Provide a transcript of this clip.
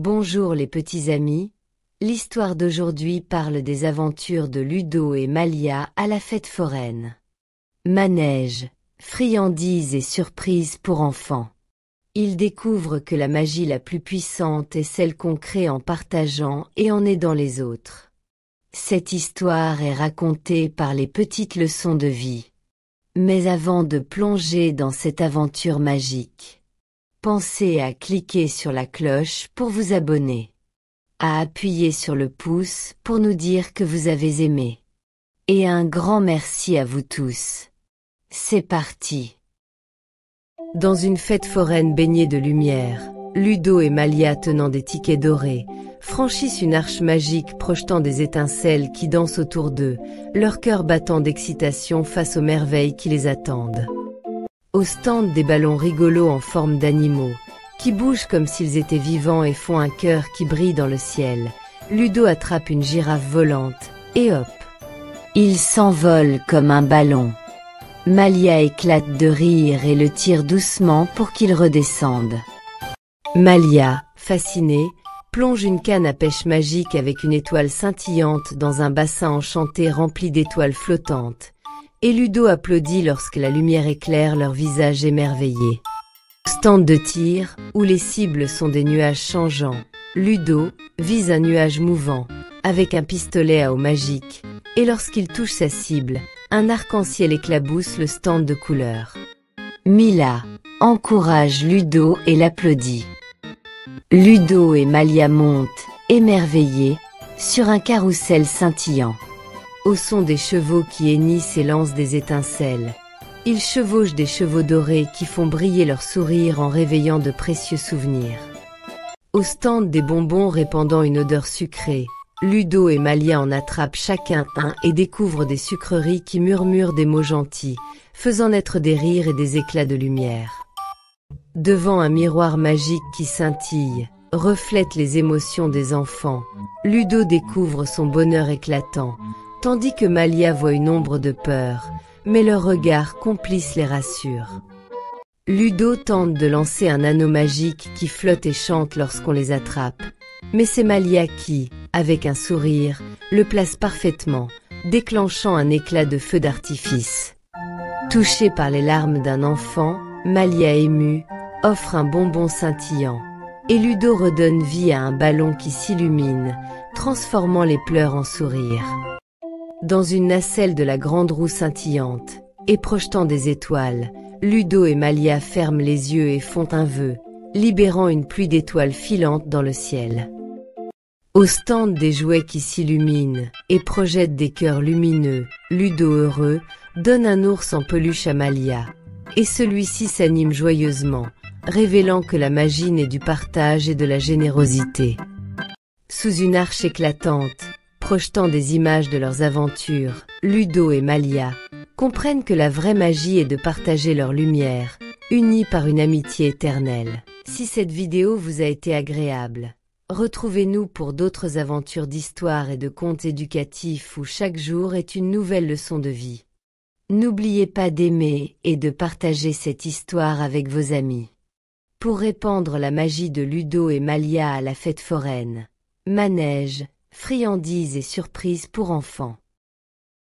Bonjour les petits amis, l'histoire d'aujourd'hui parle des aventures de Ludo et Malia à la fête foraine. Manège, friandises et surprises pour enfants. Ils découvrent que la magie la plus puissante est celle qu'on crée en partageant et en aidant les autres. Cette histoire est racontée par les petites leçons de vie. Mais avant de plonger dans cette aventure magique, pensez à cliquer sur la cloche pour vous abonner, à appuyer sur le pouce pour nous dire que vous avez aimé. Et un grand merci à vous tous. C'est parti. Dans une fête foraine baignée de lumière, Ludo et Malia tenant des tickets dorés, franchissent une arche magique projetant des étincelles qui dansent autour d'eux, leur cœur battant d'excitation face aux merveilles qui les attendent. Au stand des ballons rigolos en forme d'animaux, qui bougent comme s'ils étaient vivants et font un cœur qui brille dans le ciel, Ludo attrape une girafe volante, et hop, il s'envole comme un ballon. Malia éclate de rire et le tire doucement pour qu'il redescende. Malia, fascinée, plonge une canne à pêche magique avec une étoile scintillante dans un bassin enchanté rempli d'étoiles flottantes, et Ludo applaudit lorsque la lumière éclaire leur visage émerveillé. Au stand de tir, où les cibles sont des nuages changeants, Ludo vise un nuage mouvant, avec un pistolet à eau magique, et lorsqu'il touche sa cible, un arc-en-ciel éclabousse le stand de couleurs. Mila encourage Ludo et l'applaudit. Ludo et Malia montent, émerveillés, sur un carrousel scintillant. Au son des chevaux qui hennissent et lancent des étincelles, ils chevauchent des chevaux dorés qui font briller leurs sourires en réveillant de précieux souvenirs. Au stand des bonbons répandant une odeur sucrée, Ludo et Malia en attrapent chacun un et découvrent des sucreries qui murmurent des mots gentils, faisant naître des rires et des éclats de lumière. Devant un miroir magique qui scintille, reflète les émotions des enfants, Ludo découvre son bonheur éclatant, tandis que Malia voit une ombre de peur, mais leur regard complice les rassure. Ludo tente de lancer un anneau magique qui flotte et chante lorsqu'on les attrape, mais c'est Malia qui, avec un sourire, le place parfaitement, déclenchant un éclat de feu d'artifice. Touchée par les larmes d'un enfant, Malia émue, offre un bonbon scintillant, et Ludo redonne vie à un ballon qui s'illumine, transformant les pleurs en sourires. Dans une nacelle de la grande roue scintillante, et projetant des étoiles, Ludo et Malia ferment les yeux et font un vœu, libérant une pluie d'étoiles filantes dans le ciel. Au stand des jouets qui s'illuminent et projettent des cœurs lumineux, Ludo heureux donne un ours en peluche à Malia, et celui-ci s'anime joyeusement, révélant que la magie naît du partage et de la générosité. Sous une arche éclatante, projetant des images de leurs aventures, Ludo et Malia comprennent que la vraie magie est de partager leur lumière, unis par une amitié éternelle. Si cette vidéo vous a été agréable, retrouvez-nous pour d'autres aventures d'histoire et de contes éducatifs où chaque jour est une nouvelle leçon de vie. N'oubliez pas d'aimer et de partager cette histoire avec vos amis. Pour répandre la magie de Ludo et Malia à la fête foraine, manège, friandises et surprises pour enfants.